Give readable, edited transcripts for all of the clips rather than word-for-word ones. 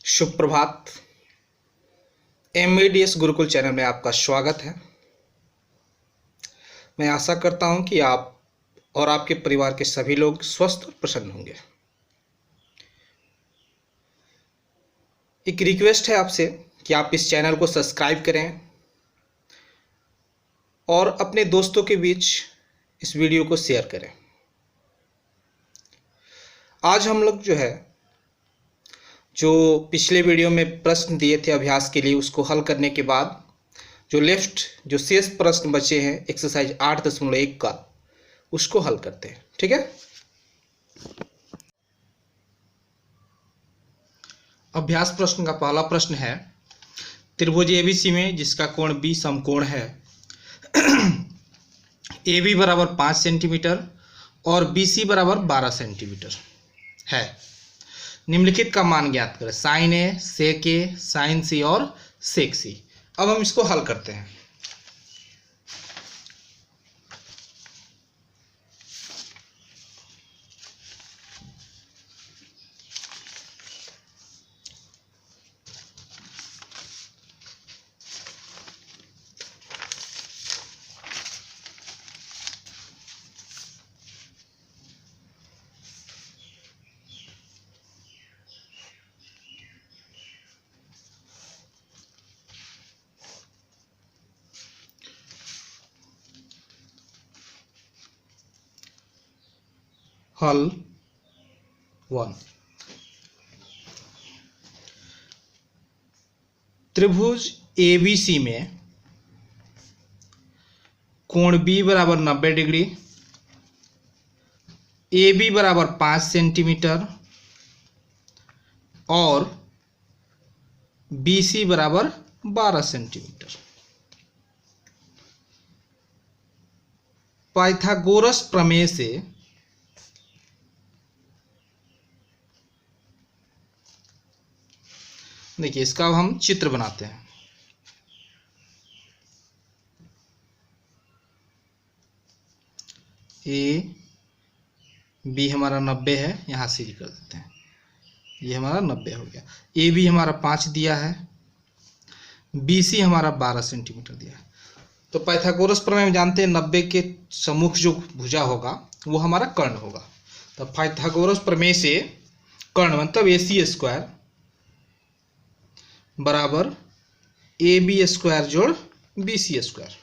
शुभ प्रभात। MADS Gurukul channel में आपका स्वागत है। मैं आशा करता हूं कि आप और आपके परिवार के सभी लोग स्वस्थ और प्रसन्न होंगे। एक रिक्वेस्ट है आपसे कि आप इस चैनल को सब्सक्राइब करें और अपने दोस्तों के बीच इस वीडियो को शेयर करें। आज हम लोग जो पिछले वीडियो में प्रश्न दिए थे अभ्यास के लिए, उसको हल करने के बाद जो शेष प्रश्न बचे हैं एक्सरसाइज 8.1 का, उसको हल करते हैं। ठीक है। अभ्यास प्रश्न का पहला प्रश्न है, त्रिभुज ABC में जिसका कोण B समकोण है, AB बराबर 5 सेंटीमीटर और BC बराबर 12 सेंटीमीटर है। निम्नलिखित का मान ज्ञात करें। Sine A, sec A, sine C और सेक C। अब हम इसको हल करते हैं। हल 1। त्रिभुज ABC में कोण B बराबर 90 डिग्री, AB बराबर 5 सेंटीमीटर और BC बराबर 12 सेंटीमीटर। पाइथागोरस प्रमेय से देखिए, इसका अब हम चित्र बनाते हैं। AB हमारा 90 है, यहाँ से कर देते हैं, ये हमारा 90 हो गया। AB हमारा 5 दिया है, BC हमारा 12 सेंटीमीटर दिया है। तो पाइथागोरस प्रमेय में जानते हैं 90 के सम्मुख जो भुजा होगा वो हमारा कर्ण होगा। तो पाइथागोरस प्रमेय से कर्ण मतलब AC स्क्वायर बराबर AB स्क्वायर जोड़ BC स्क्वायर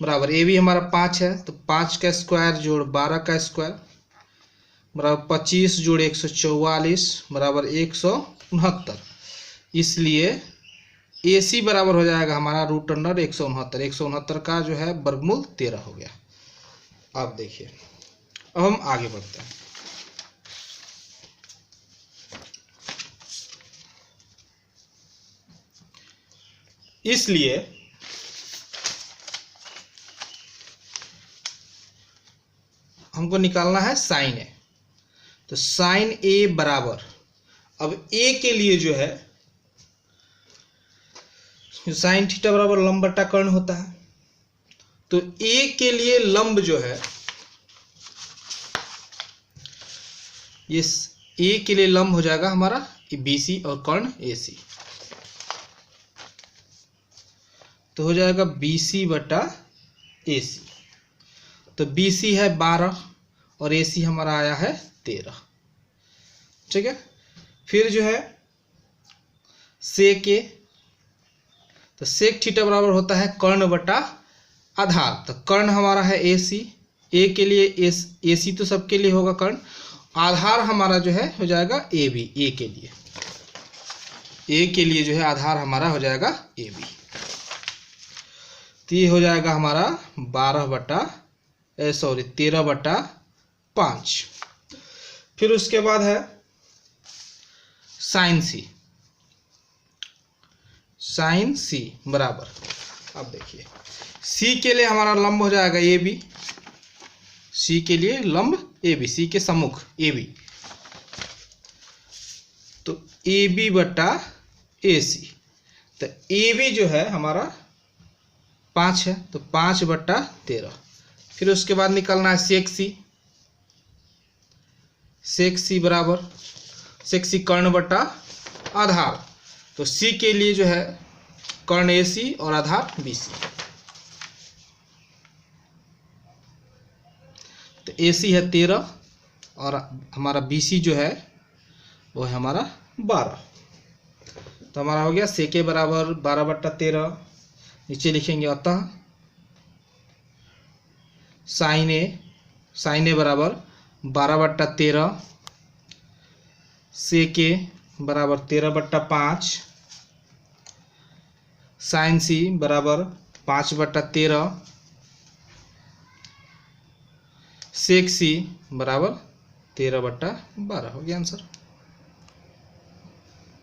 बराबर AB हमारा 5 है, तो 5 का स्क्वायर जोड़ 12 का स्क्वायर बराबर 25 जोड़ 144 बराबर 169। इसलिए AC बराबर हो जाएगा हमारा √अंडर 169। 169 का जो है वर्गमूल 13 हो गया। अब देखिए, अब हम आगे बढ़ते हैं। इसलिए हमको निकालना है साइन A। तो साइन A बराबर, अब A के लिए जो है साइन थीटा बराबर लंब बटा कर्ण होता है, तो A के लिए लंब जो है, ये A के लिए लंब हो जाएगा हमारा BC और कर्ण AC। तो हो जाएगा BC बटा AC। तो BC है 12 और AC हमारा आया है 13। ठीक है। फिर जो है सेक A, तो सेक थीटा बराबर होता है कर्ण बटा आधार। तो कर्ण हमारा है AC, A के लिए AC तो सबके लिए होगा कर्ण, आधार हमारा जो है हो जाएगा AB। A के लिए जो है आधार हमारा हो जाएगा AB। तो ये हो जाएगा हमारा 13/5। फिर उसके बाद है साइन C बराबर, अब देखिए C के लिए हमारा लंब हो जाएगा AB। C के लिए लंब AB, C के सम्मुख AB, तो AB बटा AC। तो AB जो है हमारा 5 है, तो 5/13। फिर उसके बाद निकलना है सेक C बराबर सेक C कर्ण बटा आधार, तो सी के लिए जो है कर्ण AC और आधार BC। तो AC है 13 और हमारा BC जो है वो है हमारा 12। तो हमारा हो गया सेके बराबर 12/13। नीचे लिखेंगे अतः साइन ए बराबर 12/13, सेके बराबर 13/5, साइन सी बराबर 5/13, सेक सी बराबर 13/12 हो गया आंसर।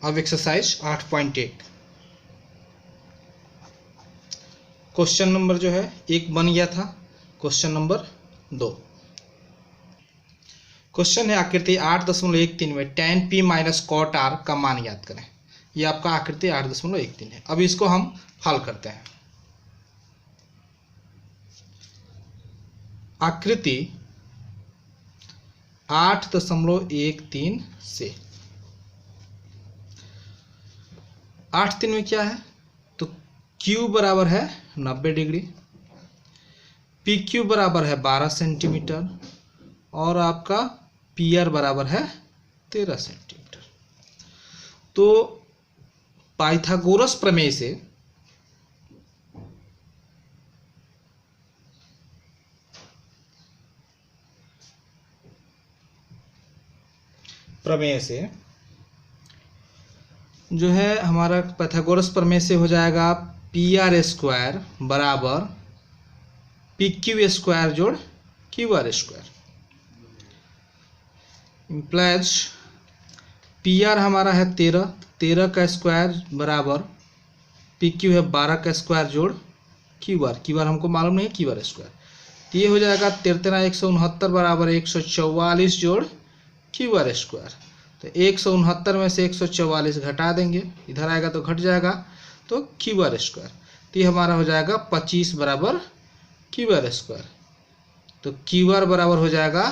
अब एक्सरसाइज 8.1 क्वेश्चन नंबर जो है 1 बन गया था। क्वेश्चन नंबर 2 क्वेश्चन है आकृति 8.13 में tan P minus cot R का मान ज्ञात करें। ये आपका आकृति 8.13 है। अब इसको हम हल करते हैं। आकृति 8.13 से 8.3 में क्या है, तो Q बराबर है 90 डिग्री, PQ बराबर है 12 सेंटीमीटर और आपका PR बराबर है 13 सेंटीमीटर। तो पाइथागोरस प्रमेय से जो है हमारा पाइथागोरस प्रमेय से हो जाएगा PR² बराबर PQ² जोड़ QR²। इम्प्लाइज PR हमारा है 13 का स्क्वायर बराबर PQ है 12 का स्क्वायर जोड़ QR हमको मालूम नहीं है QR²। तो ये हो जाएगा 13 169 बराबर 144 जोड़ QR²। तो 169 में से 144 घटा देंगे, इधर आएगा तो घट जाएगा, तो QR²। तो ये हमारा हो जाएगा 25 बराबर QR²। तो QR बराबर हो जाएगा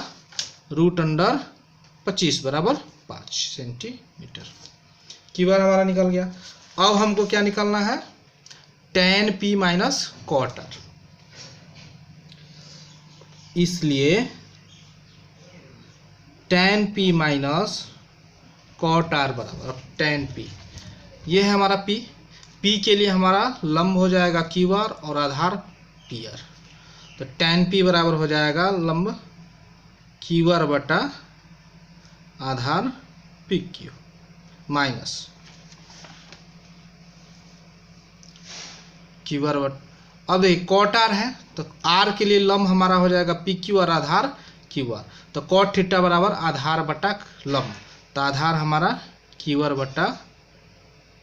√25 बराबर 5 सेंटीमीटर। QR हमारा निकल गया। अब हमको क्या निकालना है, tan P minus cot R। इसलिए tan P minus cot R बराबर tan P, ये है हमारा P के लिए हमारा लंब हो जाएगा QR और आधार PR। तो tan P बराबर हो जाएगा लंब QR बटा आधार PQ माइनस QR बटा, अब देखिए cot R है तो R के लिए लंब हमारा हो जाएगा PQ और आधार QR। तो cot थीटा बराबर आधार बटा लंब, तो आधार हमारा QR बटा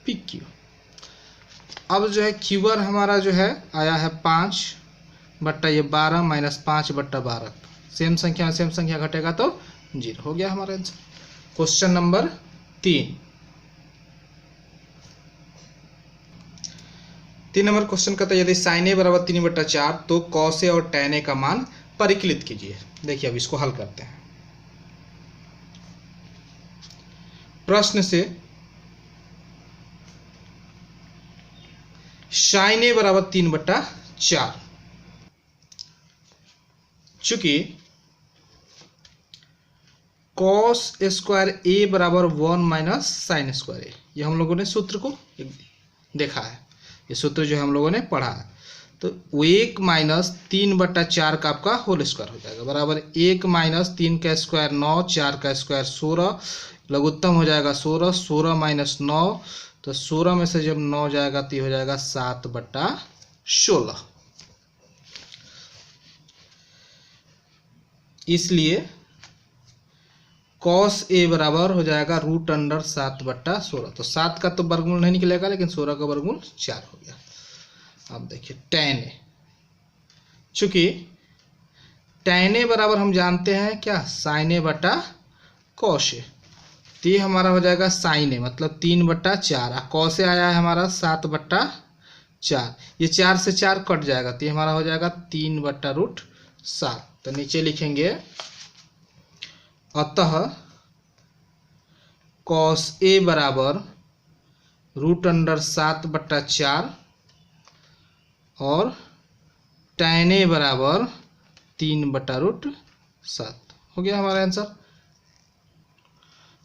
PQ। अब जो है QR हमारा जो है आया है 5 बट्टा ये 12 माइनस 5/12, सेम संख्या घटेगा तो 0 हो गया हमारा answer. Question number 3 number question कहता है यदि sin A बराबर 3/4 तो cos A और tan A का मान परिकलित कीजिए। देखिए अब इसको हल करते हैं। प्रश्न से sin A बराबर 3/4, चूंकि cos स्क्वायर A बराबर 1 माइनस साइन स्क्वायर A, ये हम लोगों ने सूत्र को देखा है, ये सूत्र जो है हम लोगों ने पढ़ा है। तो 1 माइनस 3/4 का आपका होल स्क्वायर हो जाएगा बराबर 1 माइनस 3 का स्क्वायर 9, 4 का स्क्वायर 16, लघुत्तम हो जाएगा 16, 16 माइनस 9, तो 16 में से जब 9 जाएगा तो हो जाएगा 7/16। इसलिए cos A बराबर हो जाएगा √7/16। तो 7 का तो वर्गमूल नहीं निकलेगा, लेकिन 16 का वर्गमूल 4 हो गया। अब देखिए tan A, चूंकि tan A बराबर हम जानते हैं क्या, sin A बटा cos A। तो ये हमारा हो जाएगा sin A मतलब 3/4, cos A आया है हमारा 7/4, ये 4 से 4 कट जाएगा तो ये हमारा हो जाएगा 3/√7। तो नीचे लिखेंगे अतः cos A बराबर √7/4 और tan A बराबर 3/√7 हो गया हमारा आंसर।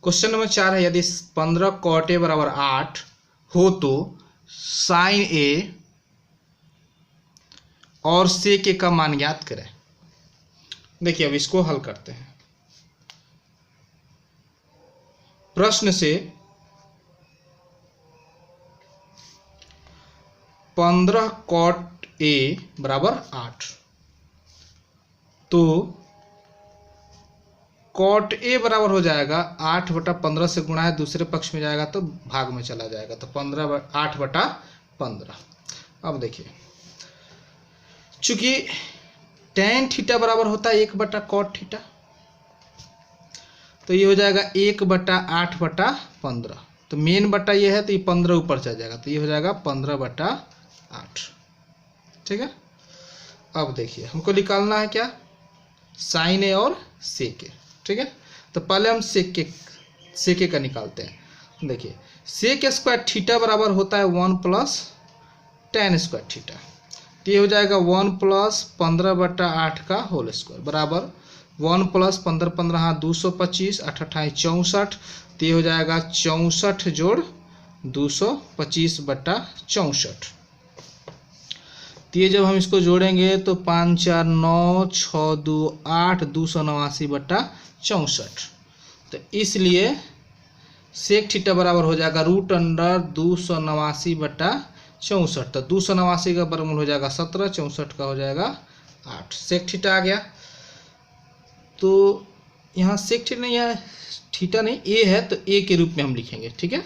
क्वेश्चन नंबर 4 है, यदि 15 cot A बराबर 8 हो तो sin A और sec A का मान ज्ञात करें। देखिए अब इसको हल करते हैं। प्रश्न से 15 cot A बराबर 8, तो cot A बराबर हो जाएगा 8/15 से गुणा है, दूसरे पक्ष में जाएगा तो भाग में चला जाएगा, तो 8/15। अब देखिए, चूंकि tan थीटा बराबर होता है 1/cot थीटा, तो ये हो जाएगा 1/8/15। तो मेन बटा ये है तो ये 15 ऊपर चल जाएगा, तो ये हो जाएगा 15/8। ठीक है। अब देखिए हमको निकालना है क्या, sin A और sec A। ठीक है, तो पहले हम sec A का निकालते हैं। देखिए sec स्क्वायर थीटा बराबर होता है 1 + tan स्क्वायर थीटा, तो ये हो जाएगा 1 + 15/8 का होल स्क्वायर बराबर 1 + 15 हाँ 225, 8 × 64, तो ये हो जाएगा 64 जोड़ 225/64। तो ये जब हम इसको जोड़ेंगे तो 5 4 9 6 2 8 289/64। तो इसलिए सेक थीटा बराबर हो जाएगा √289/64। तो 289 का वर्गमूल हो जाएगा 17, 64 का हो जाएगा 8। सेक थीटा आ गया। तो यहाँ सेक थीटा नहीं है, थीटा नहीं ए है, तो ए के रूप में हम लिखेंगे। ठीक है,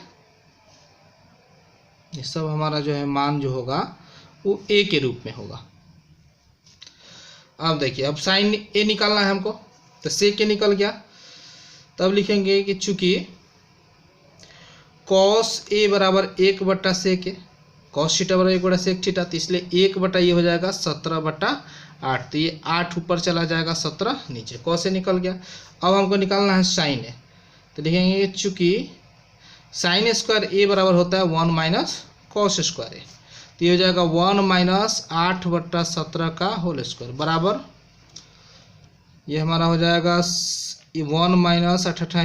ये सब हमारा जो है मान जो होगा वो ए के रूप में होगा। अब देखिए, अब साइन ए निकालना है हमको, तो सेक ए निकल गया। तब लिखेंगे कि चूंकि कॉस ए बराबर 1/sec ए, कॉस थीटा बराबर 1/sec थीटा, तो इसलिए 1 ये हो जाएगा 17/8। तो ये 8 ऊपर चला जाएगा, 17 नीचे, कॉस ए निकल गया। अब हमको निकालना है साइन ए, तो लिखेंगे चूंकि साइन स्क्वायर ए बराबर होता है 1 - कॉस स्क्वायर ए, तो ये हो जाएगा 1 - 8/17 का होल स्क्वायर बराबर, ये हमारा हो जाएगा 1 - 8 ×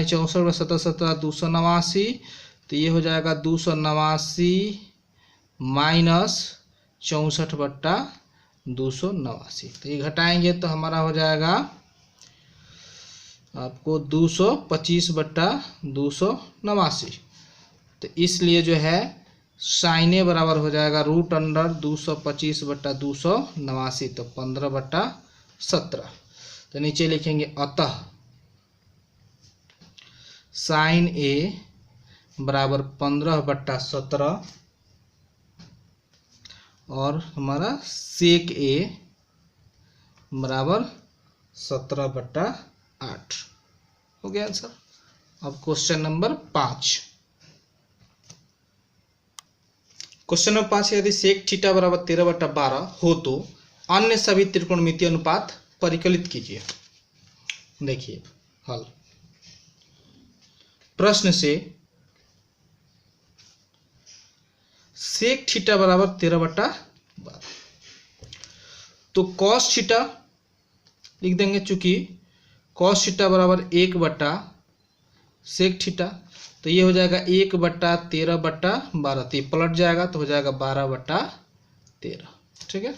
64 17 17 289, तो ये हो जाएगा 289 - 64/289। तो ये घटाएंगे तो हमारा हो जाएगा आपको 225/289। तो इसलिए जो है साइन ए बराबर हो जाएगा √225/289, तो 15/17। तो नीचे लिखेंगे अतः साइन ए बराबर 15/17 और हमारा सेक ए बराबर 17/8 हो गया आंसर। अब क्वेश्चन नंबर 5। क्वेश्चन नंबर 5 है, यदि सेक थीटा बराबर 13/12 हो तो अन्य सभी त्रिकोणमितीय अनुपात परिकलित कीजिए। देखिए हल। प्रश्न से सेक थीटा बराबर 13/12, तो कॉस थीटा लिख देंगे, चूंकि कॉस थीटा बराबर 1/सेक थीटा, तो ये हो जाएगा 1/13/12, तो ये पलट जाएगा तो हो जाएगा 12/13। ठीक है।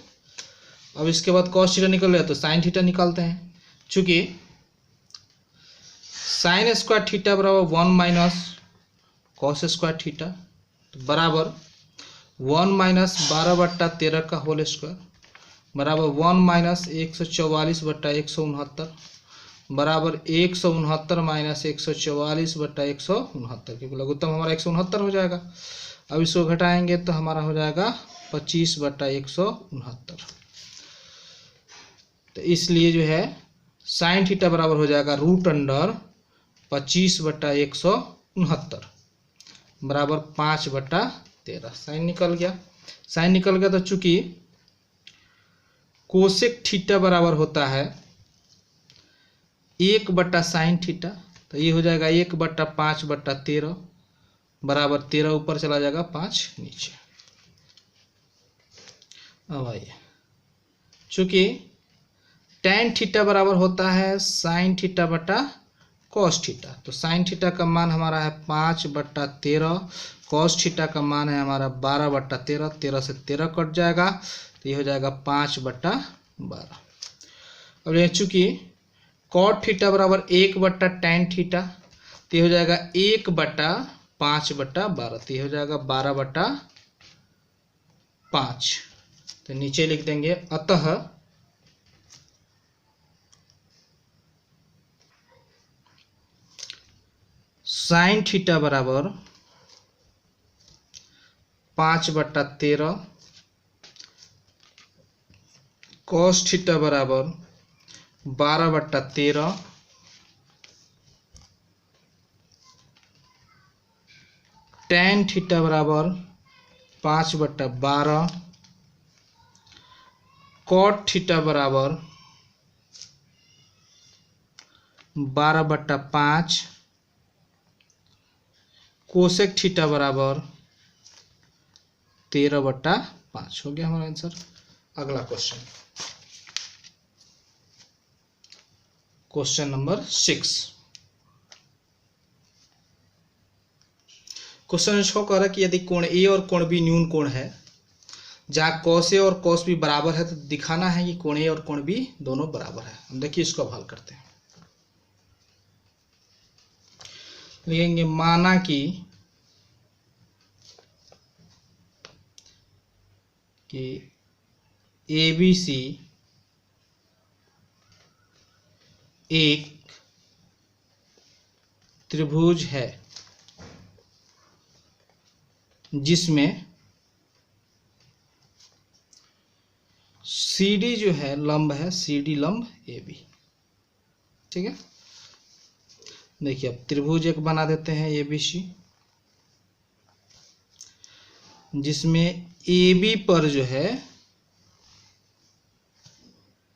अब इसके बाद कॉस थीटा निकल गया तो साइन थीटा निकालते हैं। चूंकि साइन स्क्वायर थीटा बराबर 1 - कॉस स्क्वायर थीटा, तो बराबर 1 - 12/13 का होल स्क्वायर बराबर 1 - 144/169 बराबर 169 - 144/169, क्योंकि लघुत्तम हमारा 169 हो जाएगा। अब इसको घटाएंगे तो हमारा हो जाएगा 25/169। तो इसलिए जो है साइन थीटा बराबर हो जाएगा √25/169 बराबर 5/13। साइन निकल गया। साइन निकल गया तो चूंकि कोसेक थीटा बराबर होता है 1/sin थीटा, तो ये हो जाएगा 1/5/13 बराबर 13 ऊपर चला जाएगा, 5 नीचे। अब आइए, चूंकि tan थीटा बराबर होता है sin थीटा बटा cos थीटा, तो sin थीटा का मान हमारा है 5/13, cos थीटा का मान है हमारा 12/13, 13 से 13 कट जाएगा, तो ये हो जाएगा 5/12। अब ये चूंकि cot थीटा बराबर 1/tan थीटा, तो ये हो जाएगा 1/5/12, तो ये हो जाएगा 12/5। तो नीचे लिख देंगे, अतः साइन थीटा बराबर 5/13, कॉस थीटा बराबर 12/13, टैन थीटा बराबर 5/12, कॉट थीटा बराबर 12/5, कोसेक थीटा बराबर 13/5। हो गया हमारा आंसर। अगला क्वेश्चन, क्वेश्चन नंबर 6। क्वेश्चन 6 कह रहा है कि यदि कोण ए और कोण बी न्यून कोण है, जहाँ cos ए और cos बी बराबर है, तो दिखाना है कि कोण ए और कोण बी दोनों बराबर है। हम देखिए इसको अब हल करते हैं। लिखेंगे, माना कि ABC एक त्रिभुज है जिसमें CD जो है लंब है, CD लंब AB। ठीक है, देखिए अब त्रिभुज एक बना देते हैं ABC, जिसमें AB पर जो है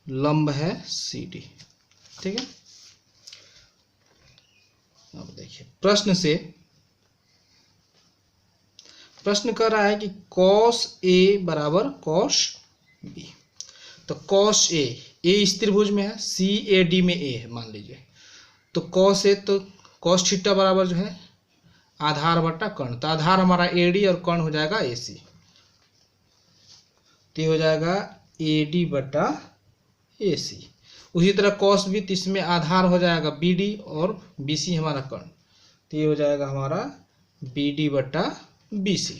लंब है CD। ठीक है, अब देखिए प्रश्न कर रहा है कि cos A बराबर cos B। तो cos A इस त्रिभुज में है, CAD में A है मान लीजिए, तो cos A, तो cos थीटा बराबर जो है आधार बटा कर्ण, तो आधार हमारा AD और कर्ण हो जाएगा AC, तो ये हो जाएगा AD बटा AC। उसी तरह cos B, तो इसमें आधार हो जाएगा BD और BC हमारा कर्ण, तो ये हो जाएगा हमारा BD बटा BC।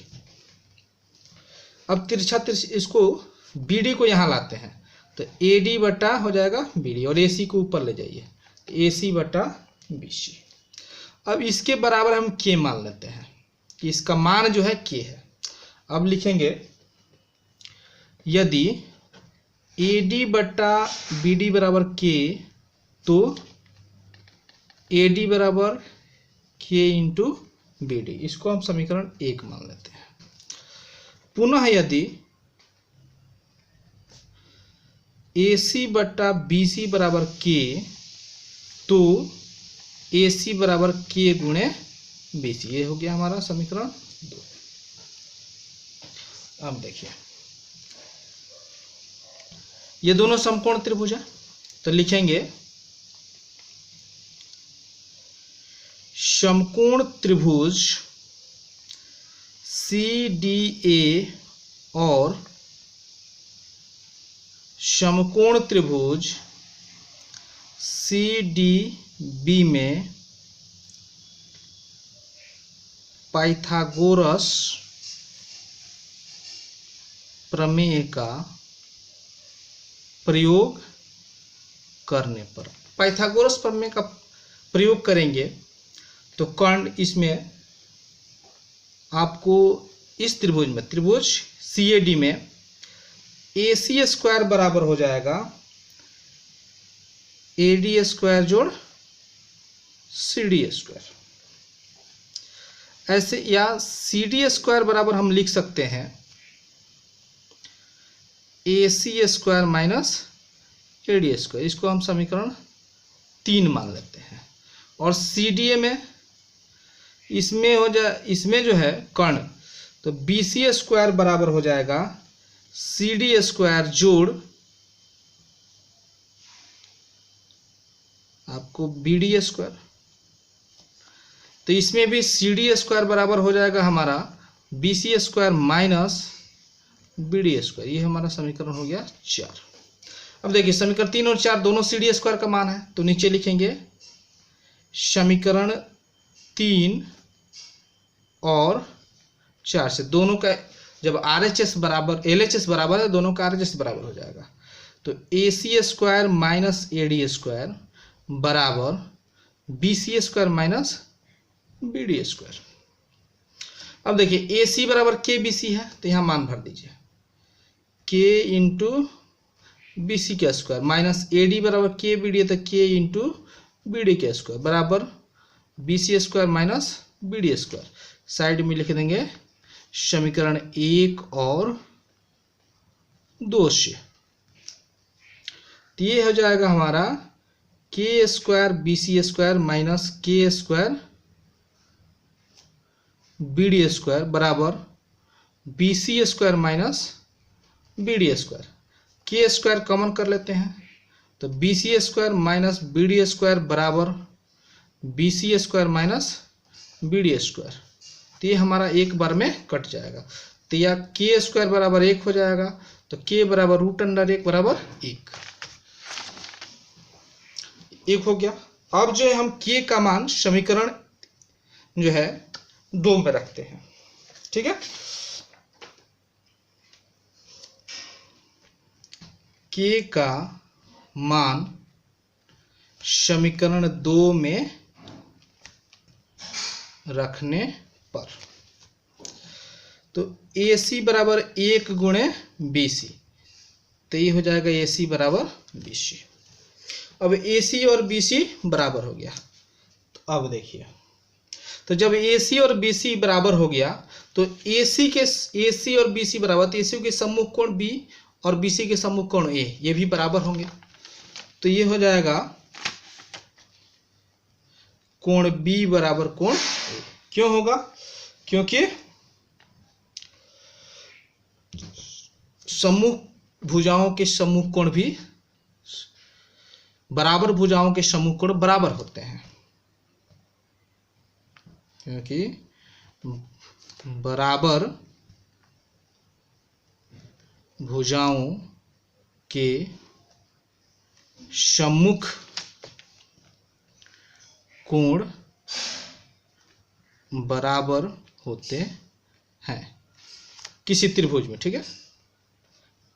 अब तिरछा इसको BD को यहाँ लाते हैं, तो AD बटा हो जाएगा BD और AC को ऊपर ले जाइए, AC बटा BC। अब इसके बराबर हम K मान लेते हैं कि इसका मान जो है K है। अब लिखेंगे, यदि AD बटा BD बराबर K, तो AD बराबर K इंटू BD, इसको हम समीकरण 1 मान लेते हैं। पुनः यदि AC बटा BC बराबर K, तो AC बराबर K गुणे BC, ये हो गया हमारा समीकरण 2। अब देखिए, ये दोनों समकोण त्रिभुज है, तो लिखेंगे समकोण त्रिभुज CDA और समकोण त्रिभुज CDB में पाइथागोरस प्रमेय का प्रयोग करने पर, पाइथागोरस प्रमेय का प्रयोग करेंगे तो कर्ण इसमें आपको इस त्रिभुज में, त्रिभुज CAD में AC स्क्वायर बराबर हो जाएगा AD स्क्वायर जोड़ CD स्क्वायर, ऐसे, या CD स्क्वायर बराबर हम लिख सकते हैं AC square minus AD square, इसको हम समीकरण 3 मान लेते हैं। और CDA में इसमें जो है कर्ण, तो BC स्क्वायर बराबर हो जाएगा CD स्क्वायर जोड़ आपको BD स्क्वायर। तो इसमें भी CD स्क्वायर बराबर हो जाएगा हमारा BC square minus BD square. ये हमारा समीकरण हो गया 4। अब देखिए समीकरण 3 और 4 दोनों CD स्क्वायर का मान है, तो नीचे लिखेंगे समीकरण 3 और 4 से दोनों का जब RHS बराबर LHS बराबर है, दोनों का RHS बराबर हो जाएगा। तो AC square minus AD square बराबर BC square minus BD square. अब देखिए AC बराबर KBC है, तो यहाँ मान भर दीजिए K इंटू BC का स्क्वायर माइनस AD बराबर KBD है, तो K इंटू BD का स्क्वायर बराबर BC square minus BD square. Side में लिख देंगे समीकरण 1 और 2 से। तो ये हो जाएगा हमारा K square BC square minus K square BD square बराबर BC square minus BD square. K square common कर लेते हैं, तो BC square minus BD square बराबर BC square minus BD square. तो ये हमारा एक बार में कट जाएगा, तो यह K स्क्वायर बराबर 1 हो जाएगा, तो K बराबर √1 बराबर 1 हो गया। अब जो है हम K का मान समीकरण जो है 2 में रखते हैं, ठीक है। K का मान समीकरण 2 में रखने पर, तो AC बराबर 1 गुणे BC, तो ये हो जाएगा AC बराबर BC। अब AC और BC बराबर हो गया, तो अब देखिए, तो जब AC और BC बराबर हो गया तो AC और BC बराबर, तो AC के सम्मुख कोण B और BC के सम्मुख कोण A ये भी बराबर होंगे। तो ये हो जाएगा कोण B बराबर कोण A। क्यों होगा? क्योंकि सम्मुख भुजाओं के सम्मुख कोण भी बराबर भुजाओं के सम्मुख कोण बराबर होते हैं, क्योंकि बराबर भुजाओं के सम्मुख कोण बराबर होते हैं किसी त्रिभुज में, ठीक है,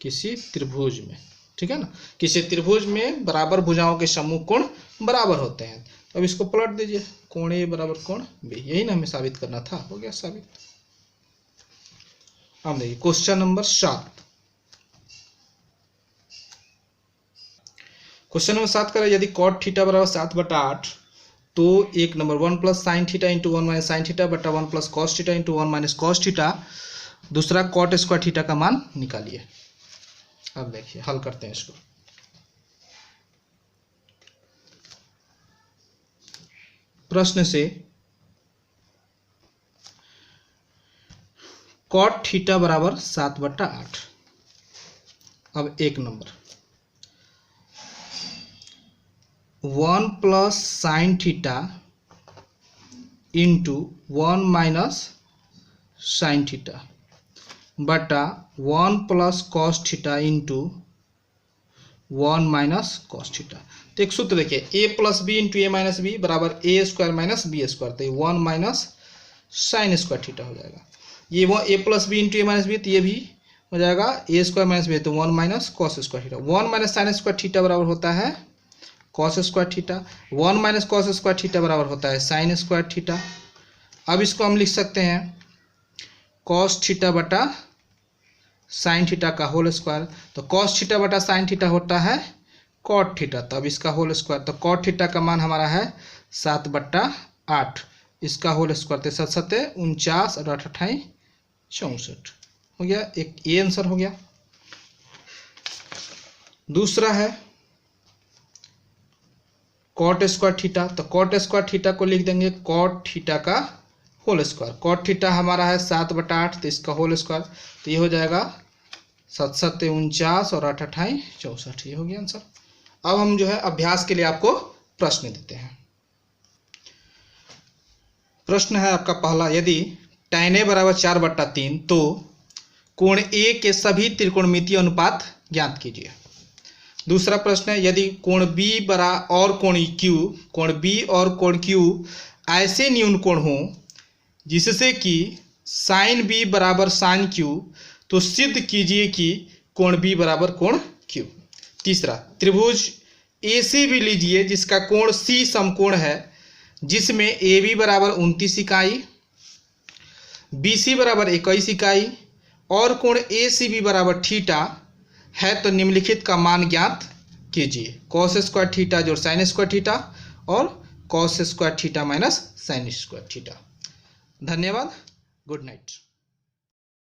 किसी त्रिभुज में, ठीक है ना, किसी त्रिभुज में बराबर भुजाओं के सम्मुख कोण बराबर होते हैं। अब इसको पलट दीजिए, कोण A बराबर कोण B, यही ना हमें साबित करना था, हो गया साबित। अब देखिए क्वेश्चन नंबर 7। क्वेश्चन नंबर 7 करें, यदि cot थीटा बराबर 7/8 तो एक number 1 plus sine theta into 1 minus sine theta बटा 1 plus cos theta into 1 minus cos theta, दूसरा कॉट स्क्वायर थीटा का मान निकालिए। अब देखिए हल करते हैं इसको। प्रश्न से कॉट थीटा बराबर 7/8। अब एक number 1 plus sine theta into 1 minus sine theta बटा 1 plus cos theta into 1 minus cos theta. तो एक सूत्र देखिए, a plus b into a minus b बराबर a square minus b square, तो 1 माइनस साइन स्क्वायर थीटा हो जाएगा। ये a plus b into a minus b, तो ये भी हो जाएगा ए स्क्वायर माइनस बी, तो 1 minus cos square theta. 1 minus sine square theta बराबर होता है cos square theta, 1 minus cos square theta बराबर होता है साइन स्क्वायर थीटा। अब इसको हम लिख सकते हैं कॉस थीटा बटा साइन थीटा का होल स्क्वायर, तो कॉस थीटा बटा साइन थीटा होता है कॉट थीटा, तो अब इसका होल स्क्वायर, तो कॉट थीटा का मान हमारा है 7/8, इसका होल स्क्वायर, तो 7 7 49 और 8 28 64 हो गया। एक ये आंसर हो गया। दूसरा है कॉट स्क्वायर थीटा, तो कॉट स्क्वायर थीटा को लिख देंगे कॉट थीटा का होल स्क्वायर। कॉट थीटा हमारा है 7/8, तो इसका होल स्क्वायर, तो ये हो जाएगा 7 7 49 और 8 8 64। ये हो गया आंसर। अब हम जो है अभ्यास के लिए आपको प्रश्न देते हैं। प्रश्न है आपका पहला, यदि tan A बराबर 4/3 तो कोण A के सभी त्रिकोणमितीय अनुपात ज्ञात कीजिए। दूसरा प्रश्न है, यदि कोण B और कोण B और कोण Q ऐसे न्यून कोण हो जिससे कि sin B बराबर sin Q, तो सिद्ध कीजिए कि कोण B बराबर कोण Q। तीसरा, त्रिभुज AC भी लीजिए जिसका कोण C समकोण है, जिसमें AB बराबर 29 इकाई, BC बराबर 21 इकाई और कोण ACB बराबर थीटा है, तो निम्नलिखित का मान ज्ञात कीजिए। cos स्क्वायर थीटा जोड़ sin स्क्वायर थीटा और cos square theta minus sin square theta. धन्यवाद। Good night.